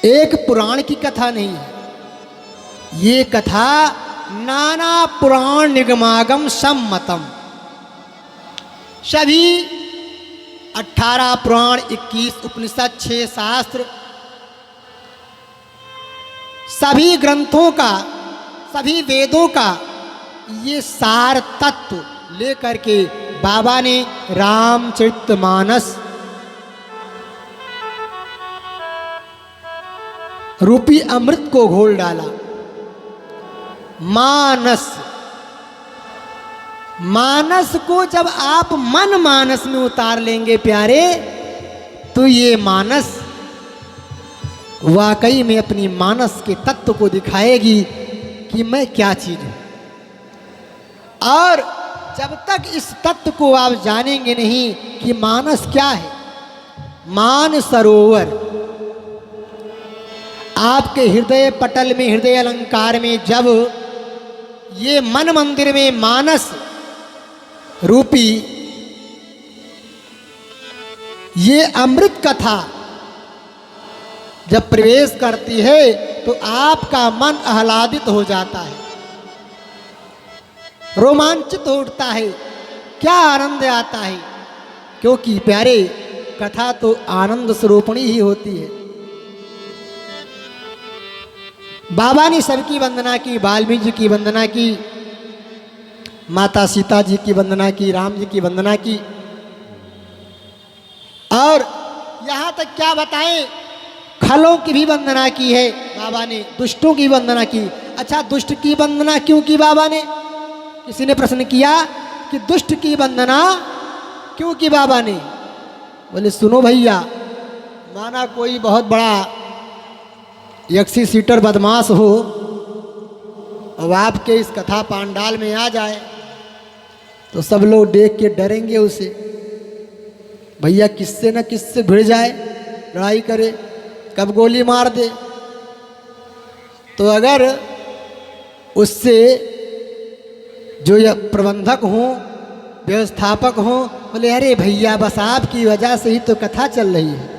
एक पुराण की कथा नहीं है, ये कथा नाना पुराण निगमागम सम्मतम, सभी 18 पुराण, 21 उपनिषद, 6 शास्त्र, सभी ग्रंथों का, सभी वेदों का ये सार तत्व लेकर के बाबा ने रामचरितमानस रूपी अमृत को घोल डाला। मानस, मानस को जब आप मन मानस में उतार लेंगे प्यारे, तो ये मानस वाकई में अपनी मानस के तत्व को दिखाएगी कि मैं क्या चीज हूं। और जब तक इस तत्व को आप जानेंगे नहीं कि मानस क्या है, मान सरोवर आपके हृदय पटल में, हृदय अलंकार में जब ये मन मंदिर में मानस रूपी ये अमृत कथा जब प्रवेश करती है तो आपका मन आह्लादित हो जाता है, रोमांचित हो उठता है, क्या आनंद आता है। क्योंकि प्यारे कथा तो आनंद स्वरूपणी ही होती है। बाबा ने सबकी वंदना की, वाल्मीकि जी की वंदना की, माता सीता जी की वंदना की, राम जी की वंदना की, और यहाँ तक क्या बताएं, खलों की भी वंदना की है बाबा ने, दुष्टों की वंदना की। अच्छा, दुष्ट की वंदना क्यों की बाबा ने? किसी ने प्रश्न किया कि दुष्ट की वंदना क्यों की बाबा ने? बोले सुनो भैया, माना कोई बहुत बड़ा 180 सीटर बदमाश हो और आपके इस कथा पांडाल में आ जाए तो सब लोग देख के डरेंगे उसे, भैया किससे न किससे भिड़ जाए, लड़ाई करे, कब गोली मार दे। तो अगर उससे जो ये प्रबंधक हों, व्यवस्थापक हों, बोले अरे भैया बस आपकी वजह से ही तो कथा चल रही है,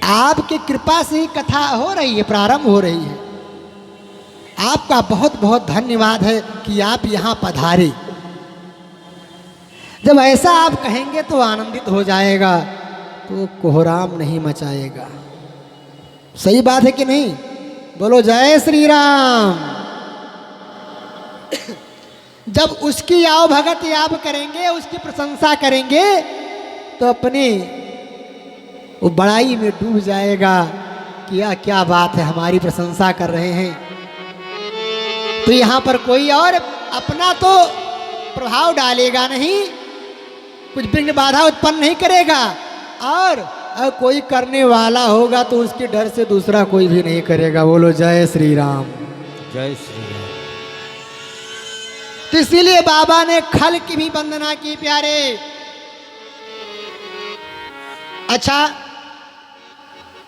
आपकी कृपा से ही कथा हो रही है, प्रारंभ हो रही है, आपका बहुत बहुत धन्यवाद है कि आप यहाँ पधारे। जब ऐसा आप कहेंगे तो आनंदित हो जाएगा, तो कोहराम नहीं मचाएगा। सही बात है कि नहीं? बोलो जय श्री राम। जब उसकी आओ भगत आप करेंगे, उसकी प्रशंसा करेंगे, तो अपने वो बड़ाई में डूब जाएगा कि क्या बात है, हमारी प्रशंसा कर रहे हैं। तो यहाँ पर कोई और अपना तो प्रभाव डालेगा नहीं, कुछ विघ्न बाधा उत्पन्न नहीं करेगा, और कोई करने वाला होगा तो उसके डर से दूसरा कोई भी नहीं करेगा। बोलो जय श्री राम। जय श्री राम। तो इसीलिए बाबा ने खल की भी वंदना की प्यारे। अच्छा,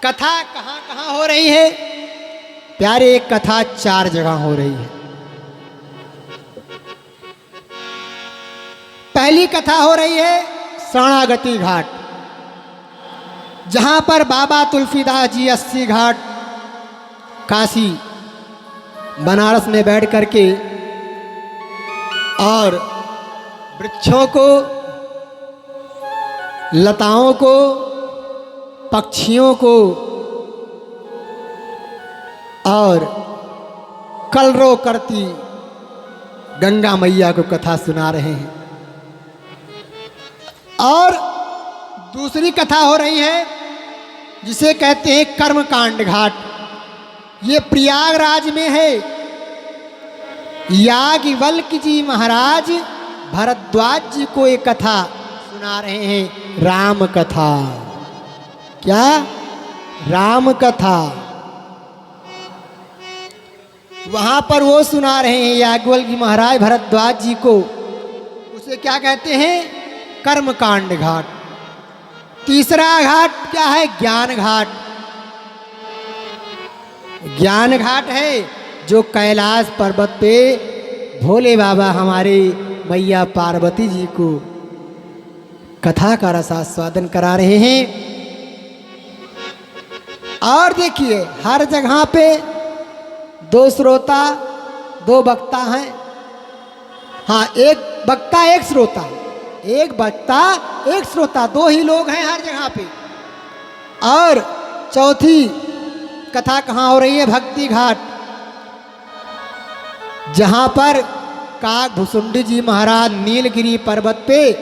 कथा कहाँ कहाँ हो रही है प्यारे? एक कथा 4 जगह हो रही है। पहली कथा हो रही है शरणागति घाट, जहां पर बाबा तुलसीदास जी 80 घाट काशी बनारस में बैठ करके और वृक्षों को, लताओं को, पक्षियों को और कलरव करती गंगा मैया को कथा सुना रहे हैं। और दूसरी कथा हो रही है जिसे कहते हैं कर्मकांड घाट। ये प्रयागराज में है। याज्ञवल्क्य जी महाराज भरद्वाज जी को एक कथा सुना रहे हैं, राम कथा। क्या? राम कथा। वहां पर वो सुना रहे हैं याज्ञवल्क्य महाराज भरद्वाज जी को, उसे क्या कहते हैं? कर्मकांड घाट। तीसरा घाट क्या है? ज्ञान घाट। ज्ञान घाट है जो कैलाश पर्वत पे भोले बाबा हमारे मैया पार्वती जी को कथा का रसास्वादन करा रहे हैं। और देखिए हर जगह पे दो श्रोता दो वक्ता हैं। हाँ, एक वक्ता एक श्रोता, एक वक्ता एक श्रोता, दो ही लोग हैं हर जगह पे। और चौथी कथा कहाँ हो रही है? भक्ति घाट, जहां पर काकभुसुंडी जी महाराज नीलगिरी पर्वत पे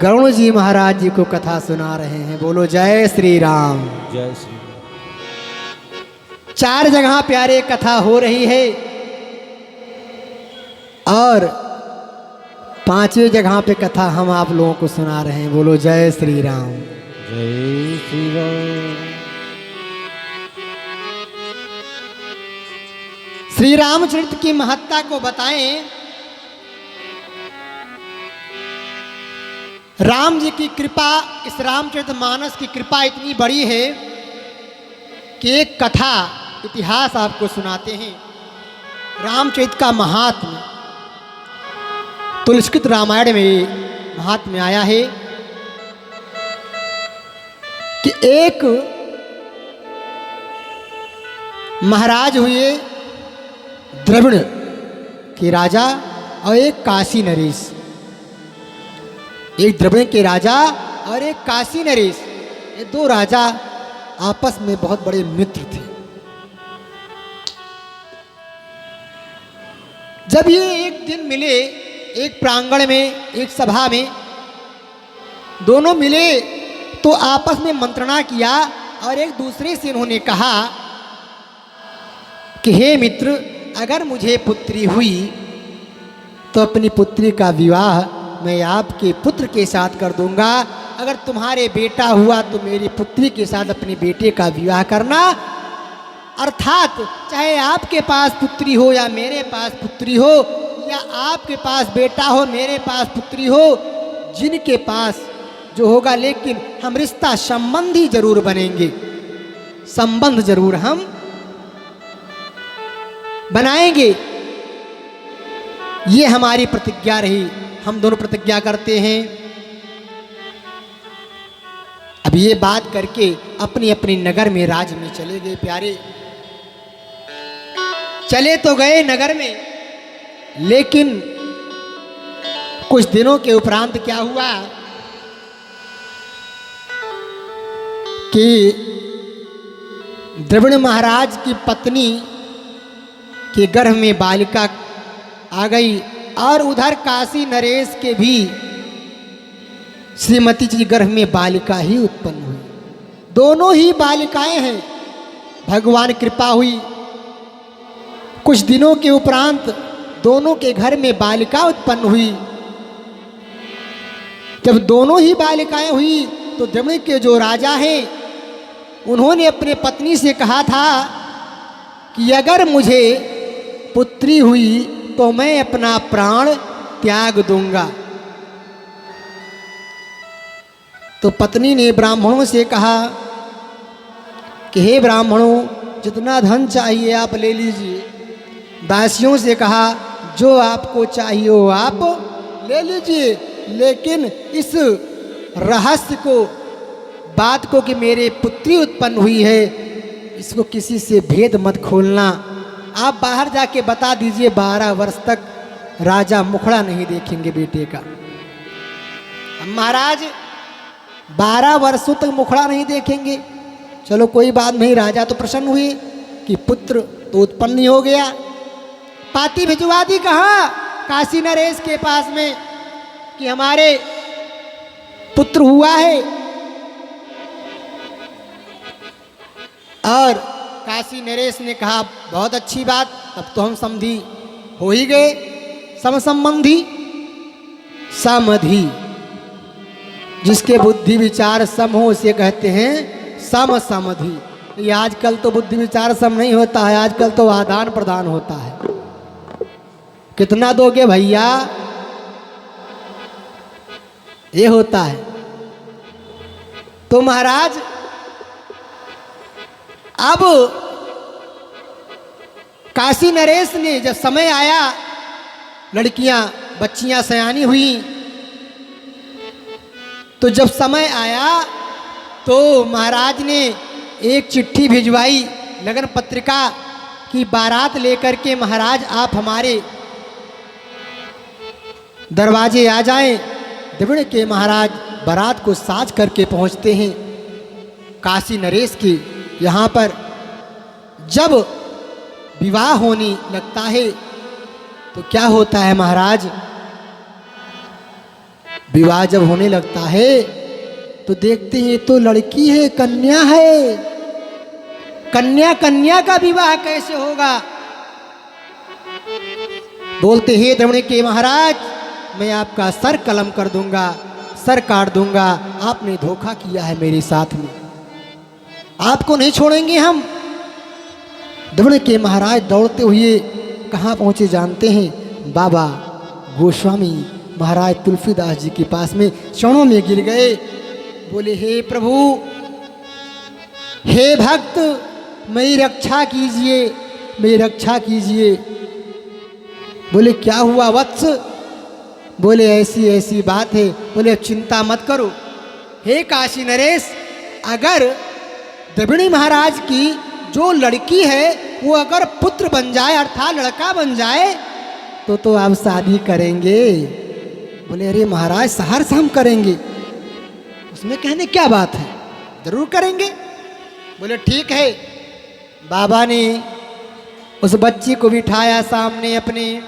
गरुण जी महाराज जी को कथा सुना रहे हैं। बोलो जय श्री राम। जय श्री राम। चार जगह प्यारे कथा हो रही है और पांचवी जगह पे कथा हम आप लोगों को सुना रहे हैं। बोलो जय श्री राम। जय श्री राम। श्री रामचरित्र की महत्ता को बताएं। राम जी की कृपा, इस रामचरितमानस की कृपा इतनी बड़ी है कि एक कथा इतिहास आपको सुनाते हैं। रामचरित का महात्म्य तुलसीकृत रामायण में महात्म्य आया है कि एक महाराज हुए द्रविड़ के राजा और एक काशी नरेश। एक द्रविड़ के राजा और एक काशी नरेश, ये दो राजा आपस में बहुत बड़े मित्र थे। जब ये एक दिन मिले, एक प्रांगण में, एक सभा में दोनों मिले तो आपस में मंत्रणा किया और एक दूसरे से इन्होंने कहा कि हे मित्र, अगर मुझे पुत्री हुई तो अपनी पुत्री का विवाह मैं आपके पुत्र के साथ कर दूंगा। अगर तुम्हारे बेटा हुआ तो मेरी पुत्री के साथ अपने बेटे का विवाह करना। अर्थात चाहे आपके पास पुत्री हो या मेरे पास पुत्री हो, या आपके पास बेटा हो मेरे पास पुत्री हो, जिनके पास जो होगा, लेकिन हम रिश्ता संबंधी जरूर बनेंगे, संबंध जरूर हम बनाएंगे। ये हमारी प्रतिज्ञा रही, हम दोनों प्रतिज्ञा करते हैं। अब ये बात करके अपनी अपनी नगर में, राज में चले गए। प्यारे चले तो गए नगर में, लेकिन कुछ दिनों के उपरांत क्या हुआ कि द्रविड़ महाराज की पत्नी के गर्भ में बालिका आ गई और उधर काशी नरेश के भी श्रीमती जी गर्भ में बालिका ही उत्पन्न हुई। दोनों ही बालिकाएं हैं। भगवान कृपा हुई, कुछ दिनों के उपरांत दोनों के घर में बालिका उत्पन्न हुई। जब दोनों ही बालिकाएं हुई तो द्रविड़ के जो राजा हैं उन्होंने अपने पत्नी से कहा था कि अगर मुझे पुत्री हुई तो मैं अपना प्राण त्याग दूंगा। तो पत्नी ने ब्राह्मणों से कहा कि हे ब्राह्मणों, जितना धन चाहिए आप ले लीजिए। दासियों से कहा जो आपको चाहिए वो आप ले लीजिए, लेकिन इस रहस्य को, बात को कि मेरे पुत्री उत्पन्न हुई है, इसको किसी से भेद मत खोलना। आप बाहर जाके बता दीजिए 12 वर्ष तक राजा मुखड़ा नहीं देखेंगे बेटे का। महाराज 12 वर्षों तक मुखड़ा नहीं देखेंगे, चलो कोई बात नहीं। राजा तो प्रसन्न हुए कि पुत्र तो उत्पन्न ही हो गया। पाती भिजवा दी कहाँ? काशी नरेश के पास में कि हमारे पुत्र हुआ है। और काशी नरेश ने कहा बहुत अच्छी बात, तब तो हम समधी हो ही गए, समसंबंधी। समधि, जिसके बुद्धि विचार सम हो उसे कहते हैं सम समधि। ये आजकल तो बुद्धि विचार सम नहीं होता है, आजकल तो आदान प्रदान होता है। कितना दोगे भैया, ये होता है। तो महाराज अब काशी नरेश ने जब समय आया, लड़कियां बच्चियां सयानी हुई, तो जब समय आया तो महाराज ने एक चिट्ठी भिजवाई लगन पत्रिका की बारात लेकर के महाराज आप हमारे दरवाजे आ जाएं। द्रविड़ के महाराज बारात को साज करके पहुंचते हैं काशी नरेश के यहाँ पर। जब विवाह होने लगता है तो क्या होता है महाराज, विवाह जब होने लगता है तो देखते हैं तो लड़की है, कन्या है। कन्या का विवाह कैसे होगा? बोलते हैं द्रविड़ के महाराज, मैं आपका सर कलम कर दूंगा, सर काट दूंगा। आपने धोखा किया है मेरे साथ में, आपको नहीं छोड़ेंगे हम। द्रविड़ के महाराज दौड़ते हुए कहाँ पहुँचे जानते हैं? बाबा गोस्वामी महाराज तुलसीदास जी के पास में चरणों में गिर गए। बोले, हे प्रभु, हे भक्त, मेरी रक्षा कीजिए, मेरी रक्षा कीजिए। बोले, क्या हुआ वत्स? बोले, ऐसी ऐसी बात है। बोले, चिंता मत करो हे काशी नरेश, अगर द्रविड़ महाराज की जो लड़की है वो अगर पुत्र बन जाए अर्थात लड़का बन जाए तो आप शादी करेंगे। बोले, अरे महाराज सहर्ष हम करेंगे, उसमें कहने क्या बात है, जरूर करेंगे। बोले, ठीक है। बाबा ने उस बच्ची को बिठाया सामने, अपने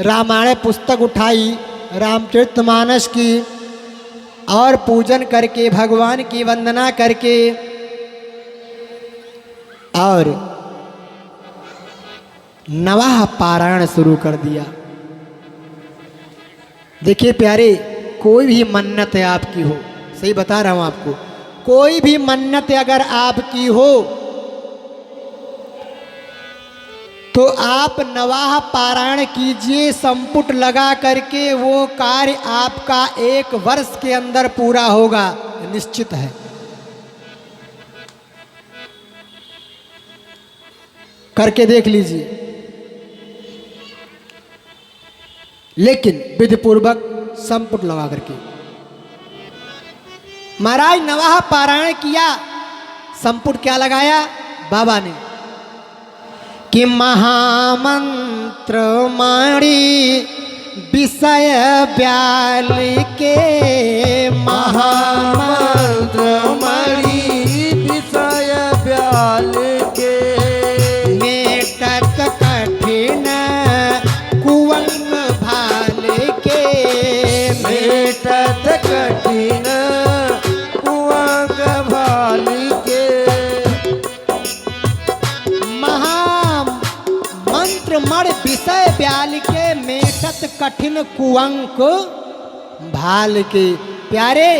रामायण पुस्तक उठाई रामचरितमानस की और पूजन करके भगवान की वंदना करके और नवाह पारायण शुरू कर दिया। देखिए प्यारे, कोई भी मन्नत है आपकी हो, सही बता रहा हूं आपको, कोई भी मन्नत अगर आपकी हो तो आप नवाह पारायण कीजिए, संपुट लगा करके, वो कार्य आपका 1 वर्ष के अंदर पूरा होगा, निश्चित है। करके देख लीजिए, लेकिन विधि पूर्वक संपुट लगा करके। महाराज नवाह पारायण किया, संपुट क्या लगाया बाबा ने कि महामंत्र माणी विषय ब्याल के, महामंत्र मणि विषय ब्याल के, मेटत कठिन कुंवंग भाल के, मेटत कठिन कुंवंग भाल के, महामंत्र मण विषय ब्याल के, मेटत कठिन कुंवंग भाल के। प्यारे,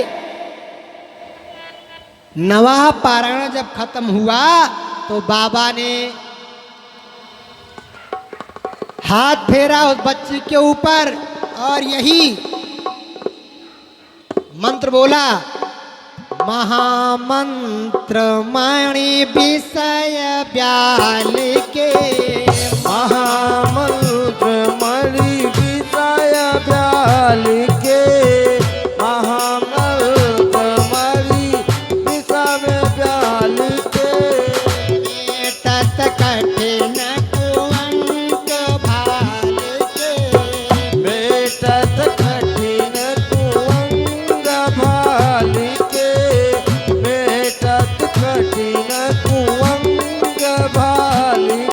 नवाह पारायण जब खत्म हुआ तो बाबा ने हाथ फेरा उस बच्ची के ऊपर और यही मंत्र बोला, महामंत्र मणि विषय ब्याल के, महामंत्र मणि विषय ब्याल के, महामंत्र मणि विषय ब्याल के, तत् कठिन